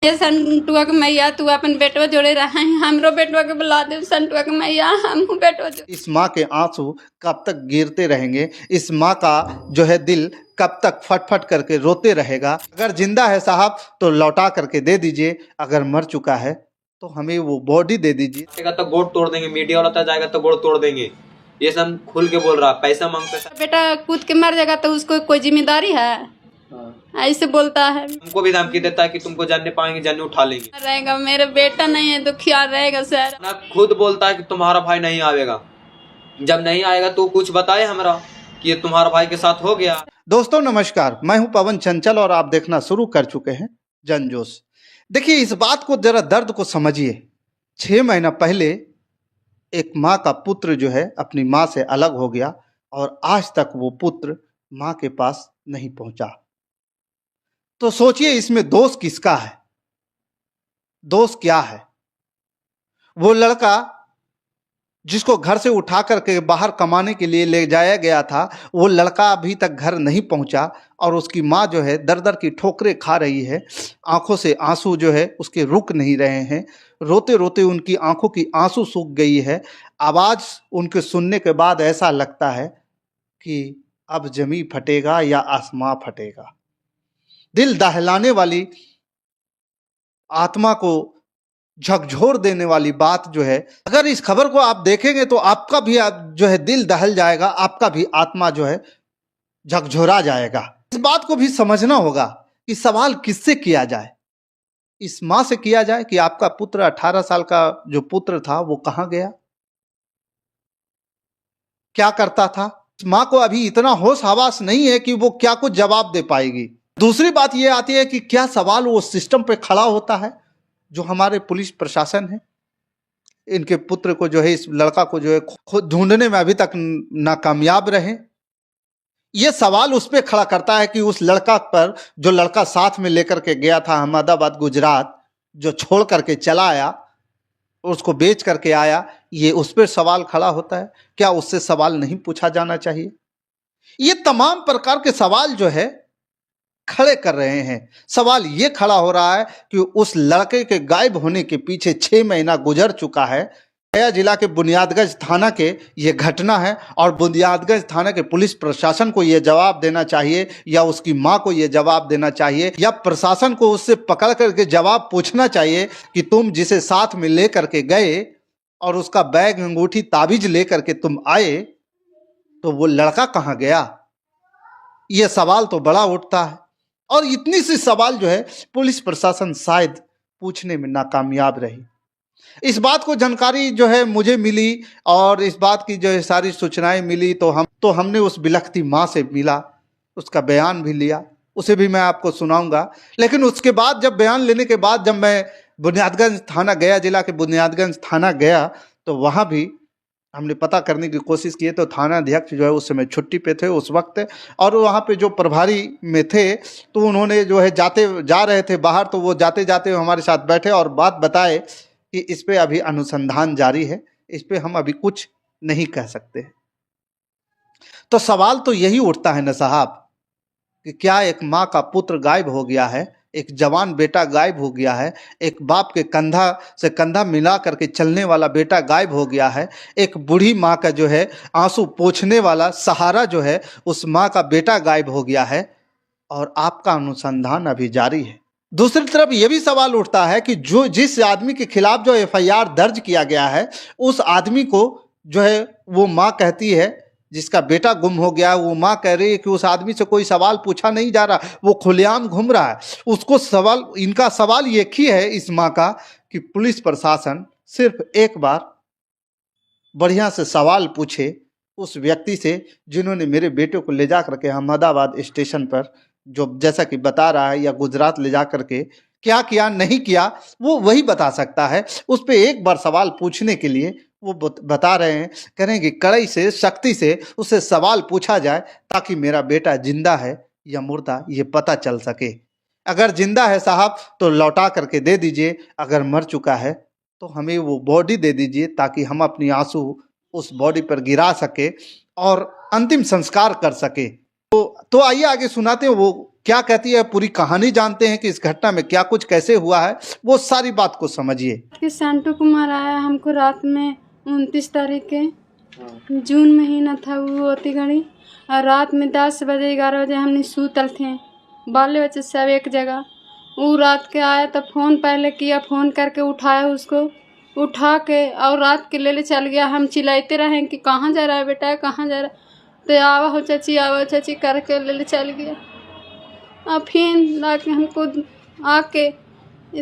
ये संतुआ के मैया तू अपन बेटवा जोड़े रहा है, हमरो बेटवा के बुला दे संतुआ के मैया, हम बेटवा इस माँ के आंसू कब तक गिरते रहेंगे? इस माँ का जो है दिल कब तक फटफट करके रोते रहेगा? अगर जिंदा है साहब तो लौटा करके दे दीजिए, अगर मर चुका है तो हमें वो बॉडी दे दीजिए। तो गोड़ तोड़ देंगे, मीडिया वाला तो जाएगा तो गोड़ तोड़ देंगे। ये सब खुल के बोल रहा, पैसा मांगता है। बेटा कूद के मर जाएगा तो उसको कोई जिम्मेदारी है? ऐसे बोलता है। हमको भी धमकी देता है कि तुमको जानने पाएंगे, जानने उठा लेंगे। रहेगा मेरा बेटा नहीं है तो क्या रहेगा सर? ना खुद बोलता है कि तुम्हारा भाई नहीं आएगा, जब नहीं आएगा तो कुछ बताए हमरा कि ये तुम्हारा भाई के साथ हो गया। दोस्तों नमस्कार, मैं हूं पवन चंचल और आप देखना शुरू कर चुके हैं जनजोश। देखिए इस बात को जरा दर्द को समझिए। 6 महीना पहले एक माँ का पुत्र जो है अपनी माँ से अलग हो गया और आज तक वो पुत्र माँ के पास नहीं पहुंचा। तो सोचिए इसमें दोष किसका है? दोष क्या है? वो लड़का जिसको घर से उठा करके बाहर कमाने के लिए ले जाया गया था, वो लड़का अभी तक घर नहीं पहुंचा और उसकी माँ जो है दर दर की ठोकरें खा रही है। आंखों से आंसू जो है उसके रुक नहीं रहे हैं। रोते रोते उनकी आंखों की आंसू सूख गई है। आवाज़ उनके सुनने के बाद ऐसा लगता है कि अब जमी फटेगा या आसमां फटेगा। दिल दहलाने वाली, आत्मा को झकझोर देने वाली बात जो है, अगर इस खबर को आप देखेंगे तो आपका भी जो है दिल दहल जाएगा, आपका भी आत्मा जो है झकझोरा जाएगा। इस बात को भी समझना होगा कि सवाल किससे किया जाए। इस माँ से किया जाए कि आपका पुत्र 18 साल का जो पुत्र था वो कहाँ गया, क्या करता था? इस माँ को अभी इतना होश हवास नहीं है कि वो क्या कुछ जवाब दे पाएगी। दूसरी बात ये आती है कि क्या सवाल वो सिस्टम पे खड़ा होता है जो हमारे पुलिस प्रशासन है। इनके पुत्र को जो है, इस लड़का को जो है खुद ढूंढने में अभी तक नाकामयाब रहे। ये सवाल उस पर खड़ा करता है कि उस लड़का पर, जो लड़का साथ में लेकर के गया था अहमदाबाद गुजरात, जो छोड़ करके चला आया, उसको बेच करके आया, ये उस पर सवाल खड़ा होता है। क्या उससे सवाल नहीं पूछा जाना चाहिए? ये तमाम प्रकार के सवाल जो है खड़े कर रहे हैं। सवाल ये खड़ा हो रहा है कि उस लड़के के गायब होने के पीछे 6 महीना गुजर चुका है। गया जिला के बुनियादगंज थाना के ये घटना है और बुनियादगंज थाना के पुलिस प्रशासन को ये जवाब देना चाहिए या उसकी मां को ये जवाब देना चाहिए या प्रशासन को उससे पकड़ करके जवाब पूछना चाहिए कि तुम जिसे साथ में ले करके गए और उसका बैग, अंगूठी, ताबीज ले करके तुम आए, तो वो लड़का कहाँ गया? ये सवाल तो बड़ा उठता है और इतनी सी सवाल जो है पुलिस प्रशासन शायद पूछने में नाकामयाब रही। इस बात को जानकारी जो है मुझे मिली और इस बात की जो है सारी सूचनाएं मिली तो हमने उस बिलखती माँ से मिला, उसका बयान भी लिया, उसे भी मैं आपको सुनाऊंगा। लेकिन उसके बाद जब बयान लेने के बाद जब मैं बुनियादगंज थाना, गया जिला के बुनियादगंज थाना गया, तो वहाँ भी हमने पता करने की कोशिश की तो थाना अध्यक्ष जो है उस समय छुट्टी पे थे उस वक्त, और वहाँ पे जो प्रभारी में थे तो उन्होंने जो है जा रहे थे बाहर, तो वो जाते जाते हमारे साथ बैठे और बात बताए कि इस पे अभी अनुसंधान जारी है, इस पे हम अभी कुछ नहीं कह सकते। तो सवाल तो यही उठता है ना साहब कि क्या एक माँ का पुत्र गायब हो गया है, एक जवान बेटा गायब हो गया है, एक बाप के कंधा से कंधा मिला करके चलने वाला बेटा गायब हो गया है, एक बूढ़ी माँ का जो है आंसू पोंछने वाला सहारा जो है उस माँ का बेटा गायब हो गया है और आपका अनुसंधान अभी जारी है। दूसरी तरफ ये भी सवाल उठता है कि जिस आदमी के खिलाफ जो FIR दर्ज किया गया है, उस आदमी को जो है वो माँ कहती है, जिसका बेटा गुम हो गया, वो माँ कह रही है कि उस आदमी से कोई सवाल पूछा नहीं जा रहा, वो खुलेआम घूम रहा है। उसको सवाल, इनका सवाल एक ही है इस माँ का कि पुलिस प्रशासन सिर्फ एक बार बढ़िया से सवाल पूछे उस व्यक्ति से जिन्होंने मेरे बेटे को ले जा करके अहमदाबाद स्टेशन पर, जो जैसा कि बता रहा है, या गुजरात ले जा करके क्या किया नहीं किया वो वही बता सकता है। उस पर एक बार सवाल पूछने के लिए वो बता रहे हैं, करेंगे कड़ाई से, सख्ती से उससे सवाल पूछा जाए ताकि मेरा बेटा जिंदा है या मुर्दा ये पता चल सके। अगर जिंदा है साहब तो लौटा करके दे दीजिए, अगर मर चुका है तो हमें वो बॉडी दे दीजिए ताकि हम अपनी आंसू उस बॉडी पर गिरा सके और अंतिम संस्कार कर सके। तो आइए आगे सुनाते हैं वो क्या कहती है, पूरी कहानी जानते हैं कि इस घटना में क्या कुछ कैसे हुआ है, वो सारी बात को समझिए। कि संटू कुमार आया हमको रात में 29 तारीख के जून महीना था वो होती घड़ी, और रात में 10 बजे 11 बजे हमने सूतल थे, बाले बच्चे सब एक जगह। वो रात के आया तो फ़ोन पहले किया, फ़ोन करके उठाया उसको, उठा के और रात के ले चल गया। हम चिल्लाते रहे कि कहाँ जा रहा है बेटा, कहाँ जा रहा है, तो आवा हो चाची करके ले चल गया। और फिर लाके हमको आके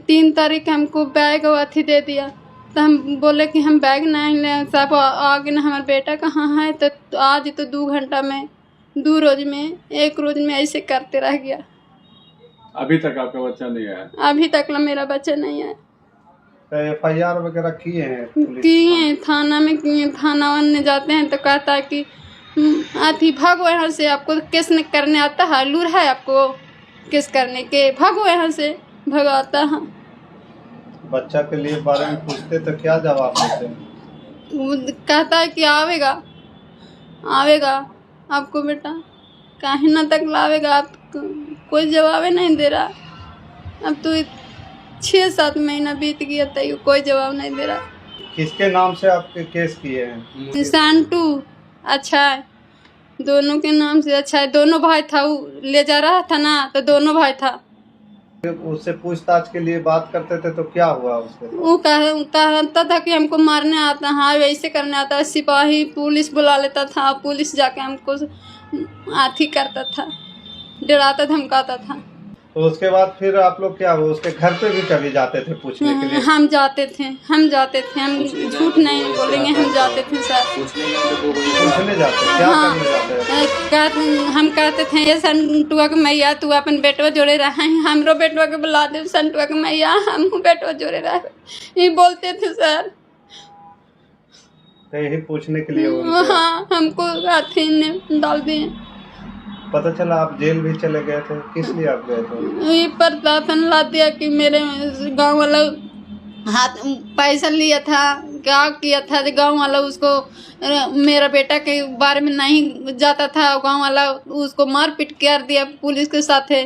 3 तारीख हमको बैग और अथी दे दिया, तो हम बोले कि हम बैग नहीं ले, सब आगे ना हमारा बेटा कहाँ है। तो आज तो 2 घंटा में 2 रोज में 1 रोज में ऐसे करते रह गया। अभी तक आपका बच्चा नहीं आया? अभी तक ना मेरा बच्चा नहीं है। FIR वगैरह किए हैं? किए, थाना में किए। थाना वाले जाते हैं तो कहता है कि अथी भागो यहाँ से, आपको केस नहीं करने आता है, लूर है आपको केस करने के, भागो यहाँ से, भगाता है। बच्चा के लिए बारे में पूछते तो क्या जवाब देते? वो कहता है कि आवेगा आपको बेटा, काहे ना तक लावेगा, आप कोई जवाब नहीं दे रहा। अब तो 6-7 महीना बीत गया तो कोई जवाब नहीं दे रहा। किसके नाम से आपके केस किए हैं? संटू अच्छा है, दोनों के नाम से अच्छा है। दोनों भाई था, वो ले जा रहा था ना, तो दोनों भाई था। उससे पूछताछ के लिए बात करते थे तो क्या हुआ उससे? वो कहता था कि हमको मारने आता है, हाँ वैसे करने आता है, सिपाही पुलिस बुला लेता था, पुलिस जाके हमको आथी करता था, डराता धमकाता था। तो उसके बाद फिर आप लोग क्या हुआ, उसके घर पे भी कभी जाते थे पूछने के लिए? हम जाते थे, हम झूठ नहीं बोलेंगे, हम जाते थे सर। पूछने जाते? क्या हाँ, करने जाते? हम कहते थे ये संटुआ के मैया तू अपन बेटवा जोड़े रहा है, हमरो बेटवा के बुला दे संटुआ के मैया, हम बेटवा जोड़े रहा, ये बोलते थे सर। यही पूछने के लिए? हाँ, हमको हाथी ने डाल दिए। पता चला आप जेल भी चले गए थे, किस लिए आप गए थे? ये प्रशासन ला दिया कि मेरे गांव वाला हाथ पैसा लिया था, क्या किया था, गांव वाला उसको मेरा बेटा के बारे में नहीं जाता था, गांव वाला उसको मार पीट कर दिया पुलिस के साथ है,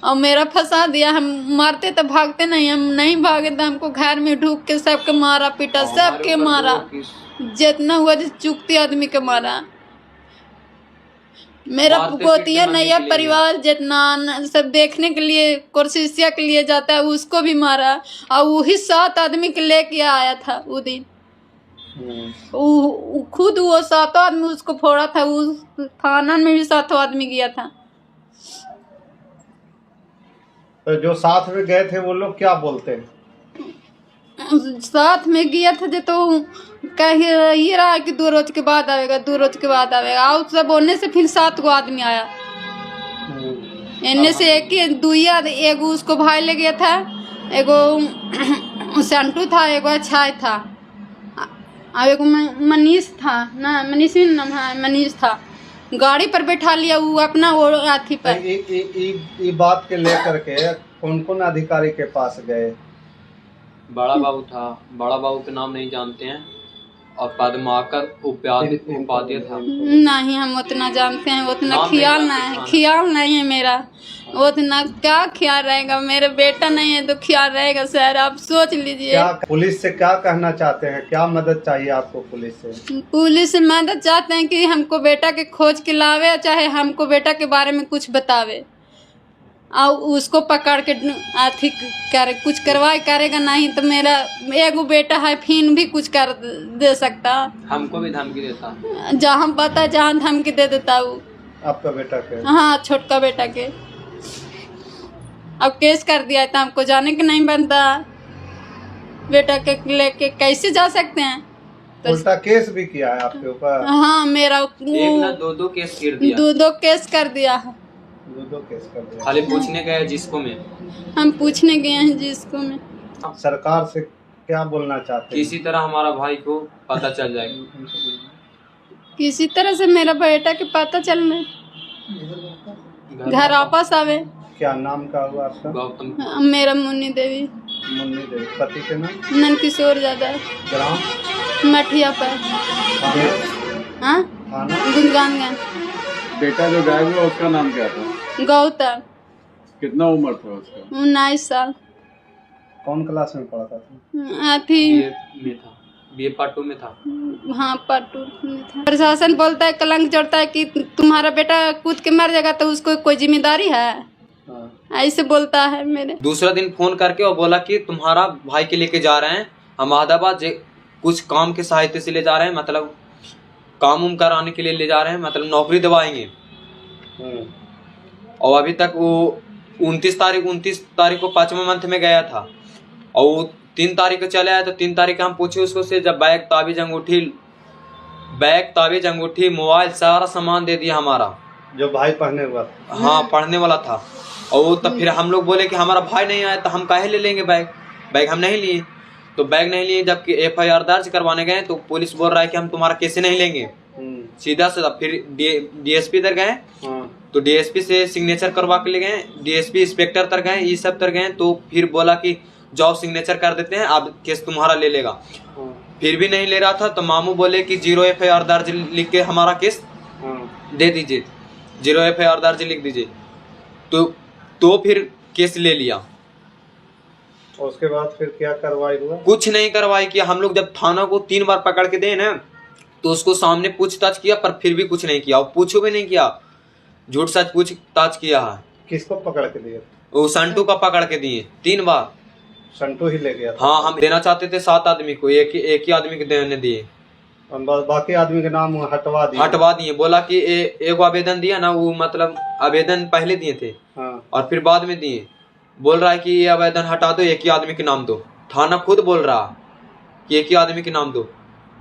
और मेरा फंसा दिया। हम मारते तो भागते नहीं, हम नहीं भागे तो हमको घर में ढूक के सबके मारा पीटा, सबके मारा, जितना हुआ चुकती आदमी के मारा। मेरा पोतिया नया परिवार जितना सब देखने के लिए कोशिशिया के लिए जाता है, उसको भी मारा, और वही 7 आदमी के लेके आया था वो दिन। खुद वो 7 आदमी उसको फोड़ा था, उस थाना में भी 7 आदमी गया था। तो जो साथ में गए थे वो लोग क्या बोलते हैं? साथ में गया था जो तो कह ये रहा है कि 2 रोज के बाद आवेगा, 2 रोज के बाद आवेगा, और सब बोलने से फिर 7 गो आदमी आया। इनमें से एगो उसको भाई ले गया था, एगो संटू था, एगो अच्छा था, और एगो मनीष था ना, मनीष नाम है, मनीष था। गाड़ी पर बैठा लिया वो अपना वो हाथी पर। ये बात के लेकर के कौन कौन अधिकारी के पास गए? बड़ा बाबू था, बड़ा बाबू के नाम नहीं जानते हैं, और पद्माकर उपाध्याय था। नहीं, हम उतना जानते हैं, उतना ख्याल नहीं है मेरा, उतना क्या ख्याल रहेगा, मेरा बेटा नहीं है तो ख्याल रहेगा सर, आप सोच लीजिए। पुलिस से क्या कहना चाहते हैं, क्या मदद चाहिए आपको पुलिस से? पुलिस से मदद चाहते हैं कि हमको बेटा के खोज के लावे, चाहे हमको बेटा के बारे में कुछ बतावे, और उसको पकड़ के आर्थिक करे, कुछ करवाए, करेगा नहीं तो मेरा एगो बेटा है, फिर भी कुछ कर दे सकता, हमको भी धमकी देता, जहाँ पता जहाँ धमकी दे देता वो। आपका बेटा के? हाँ, छोटका बेटा के। अब केस कर दिया है तो हमको जाने के नहीं बनता, बेटा के लेके कैसे जा सकते हैं? तो उल्टा केस भी किया है आपके ऊपर? हाँ, मेरा 2 केस कर दिया, 2 केस कर दिया है। 2 केस कर दिया। खाली पूछने गए जिसको में, हम पूछने गए हैं जिसको में। सरकार से क्या बोलना चाहते हैं? किसी तरह हमारा भाई को पता चल जाएगा, किसी तरह से मेरा बेटा के पता चलने, घर वापस आवे। क्या नाम का हुआ आपका? गौतम। मेरा मुन्नी देवी। मुन्नी देवी। पति के नाम? नंदकिशोर यादव। ग्राम? मठिया पर। हाँ? गुंजगानगंज। बेटा जो गायब हुआ उसका नाम क्या था? गौतम। कितना उम्र था उसका? 19 साल। कौन क्लास में पढ़ता था? अथी में था, बीए पार्ट 2 में था। हाँ पार्ट 2 में था। प्रशासन बोलता है, कलंक जोड़ता है कि तुम्हारा बेटा कूद के मर जाएगा तो उसको कोई जिम्मेदारी है, ऐसे बोलता है मेरे। दूसरा दिन फोन करके और बोला कि तुम्हारा भाई के लेके जा रहे हैं हम अहमदाबाद, कुछ काम के सहायता से ले जा रहे हैं, मतलब काम उम कराने के लिए ले जा रहे हैं, मतलब नौकरी दिवाएंगे। और अभी तक वो 29 तारीख को 5वें मंथ में गया था और वो 3 तारीख को चले आया। तो 3 तारीख हम पूछे उसको से, जब बैग ताबीज अंगूठी मोबाइल सारा सामान दे दिया हमारा, जो भाई पढ़ने हुआ था। हाँ पढ़ने वाला था। और वो तब फिर हम लोग बोले कि हमारा भाई नहीं आया तो हम काहे ले लेंगे बैग हम नहीं लिए। तो बैग नहीं लिए, जबकि FIR दर्ज करवाने गए तो पुलिस बोल रहा है कि हम तुम्हारा कैसे नहीं लेंगे। सीधा फिर DSP इधर गए तो DSP से सिग्नेचर करवा के ले गए, DSP इंस्पेक्टर तर गए, ये सब तर गए। तो फिर बोला कि जाओ सिग्नेचर कर देते हैं, अब केस तुम्हारा ले लेगा। फिर भी नहीं ले रहा था तो मामू बोले कि 0 FIR दर्ज लिख के हमारा केस दे दीजिए, 0 FIR दर्ज लिख दीजिए। तो फिर केस ले लिया। और उसके बाद फिर क्या कार्रवाई हुआ? कुछ नहीं कार्रवाई किया। हम लोग जब थाना को 3 बार पकड़ के दे ना तो उसको सामने पूछताछ किया पर फिर भी कुछ नहीं किया, और पूछो भी नहीं किया, झूठ सच पूछताछ किया है। किसको पकड़ के दिए? वो संटू का पकड़ के दिए 3 बार। संटू ही ले गया था? हाँ, हम देना चाहते थे 7 आदमी को, एक ही आदमी को देने दिए, बाकी आदमी के नाम हटवा दिए। बोला कि एक आवेदन दिया ना, वो मतलब आवेदन पहले दिए थे और फिर बाद में दिए। बोल रहा है कि ये आवेदन हटा दो, एक ही आदमी के नाम दो। थाना खुद बोल रहा कि एक ही आदमी के नाम दो।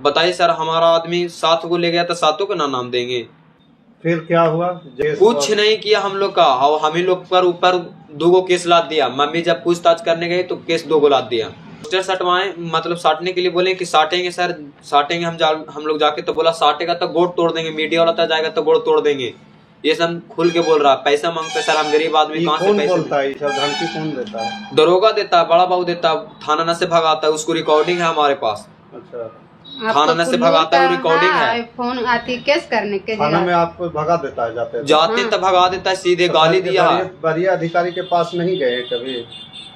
बताइए सर, हमारा आदमी 7 को ले गया तो 7 को नाम देंगे। फिर क्या हुआ? कुछ नहीं किया हम लोग का, और हम ही लोग पर ऊपर 2 केस लाद दिया। मम्मी जब पूछताछ करने गई तो केस 2 लाद दिया। पोस्टर सटवाए, मतलब साटने के लिए बोले कि साटेंगे सर, साटेंगे हम लोग जाके। तो बोला साटेगा तो गोड़ तोड़ देंगे, मीडिया वाला तो जाएगा तो गोड़ तोड़ देंगे। ये सब खुल के बोल रहा है। पैसा मांगते सर, हम गरीब आदमी कहाँ से पैसे? बोलता है सब धमकी कौन देता है? दरोगा देता है, बड़ा बाबू देता है, थाना न से भगाता है। उसको रिकॉर्डिंग है हमारे पास। अच्छा, थाना न से भगाता है, रिकॉर्डिंग है। फोन आती केस करने के थाना में आपको भगा देता है? जाते तो भगा देता है, सीधे गाली दिया। वरीय अधिकारी के पास नहीं गए कभी?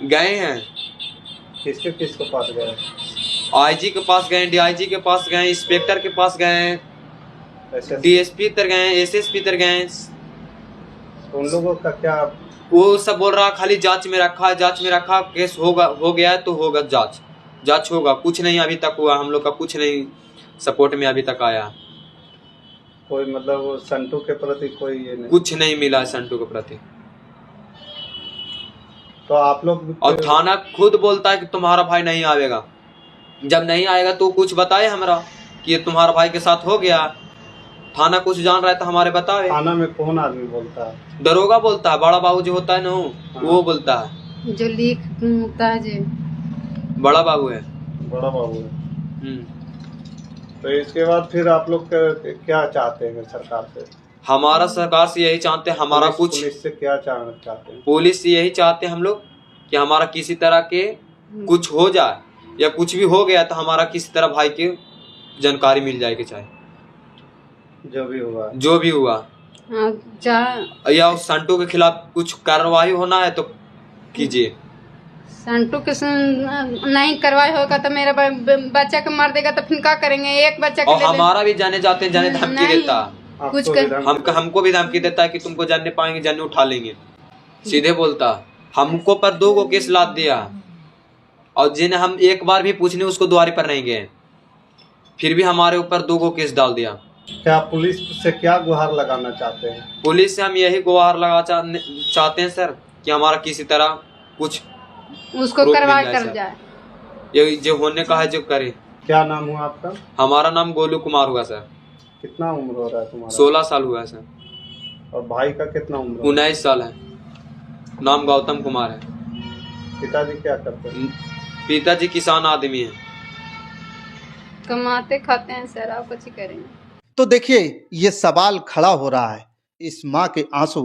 गए हैं। किसके पास गए? IG के पास गए, DIG के पास गए, इंस्पेक्टर के पास गए, DSP तर गए, SSP तर गए। उन लोगों का क्या? वो सब बोल रहा खाली जांच में रखा, केस हो गया है तो होगा, जांच होगा। कुछ नहीं अभी तक हुआ, हम लोग का कुछ नहीं सपोर्ट में अभी तक आया। कोई मतलब संटू के प्रति कोई ये नहीं? कुछ नहीं मिला संटू के प्रति। तो आप लोग, और थाना खुद बोलता है कि तुम्हारा भाई नहीं आवेगा। जब नहीं आएगा तो कुछ बताए हमरा कि ये तुम्हारा भाई के साथ हो गया। थाना कुछ जान रहा है तो हमारे बतावे। थाना में कौन आदमी बोलता है? दरोगा बोलता है, बड़ा बाबू जो होता है ना वो बोलता है, जो लिखता है जी, बड़ा बाबू है। बड़ा बाबू है। तो इसके बाद फिर आप लोग क्या चाहते हैं सरकार से? हमारा सरकार से यही चाहते हैं, हमारा कुछ पुलिस से क्या चाहते हैं? पुलिस से यही चाहते हैं हम लोग कि हमारा किसी तरह के कुछ हो जाए, या कुछ भी हो गया तो हमारा किसी तरह भाई की जानकारी मिल जाए, कि चाहे जो भी हुआ या उस संटू के खिलाफ कुछ कार्रवाई होना है तो कीजिए। संटू के नहीं कार्रवाई होगा तो मेरा बच्चा को मार देगा तो फिर क्या करेंगे? एक बच्चा और हमारा भी जाने धमकी देता है, कुछ हमको भी धमकी देता है कि तुमको जानने पाएंगे, जानने उठा लेंगे। सीधे बोलता हमको पर 2 केस लाद दिया, और जिन्हें हम एक बार भी पूछने उसको द्वारे पर नहीं गए, फिर भी हमारे ऊपर 2 केस डाल दिया। क्या पुलिस से क्या गुहार लगाना चाहते हैं? पुलिस से हम यही गुहार लगा चाहते हैं सर कि हमारा किसी तरह कुछ उसको कार्रवाई कर जाए, ये जो होने का है जो करे। क्या नाम हुआ आपका? हमारा नाम गोलू कुमार हुआ सर। कितना उम्र हो रहा है तुम्हारा? 16 साल हुआ है सर। और भाई का कितना उम्र? 19 साल है। नाम गौतम कुमार है। पिताजी क्या करते हैं? पिताजी किसान आदमी है, कमाते खाते हैं सर, आप कुछ करेंगे। तो देखिए, ये सवाल खड़ा हो रहा है। इस माँ के आंसू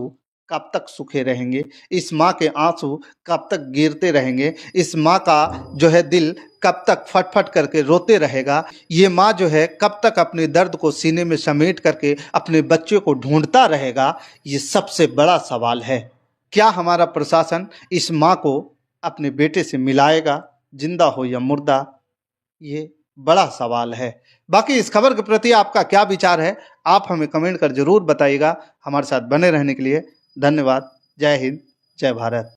कब तक सूखे रहेंगे, इस माँ के आंसू कब तक गिरते रहेंगे, इस माँ का जो है दिल कब तक फटफट करके रोते रहेगा, ये माँ जो है कब तक अपने दर्द को सीने में समेट करके अपने बच्चे को ढूंढता रहेगा, ये सबसे बड़ा सवाल है। क्या हमारा प्रशासन इस माँ को अपने बेटे से मिलाएगा, जिंदा हो या मुर्दा, ये बड़ा सवाल है। बाकी इस खबर के प्रति आपका क्या विचार है, आप हमें कमेंट कर जरूर बताइएगा। हमारे साथ बने रहने के लिए धन्यवाद। जय हिंद, जय भारत।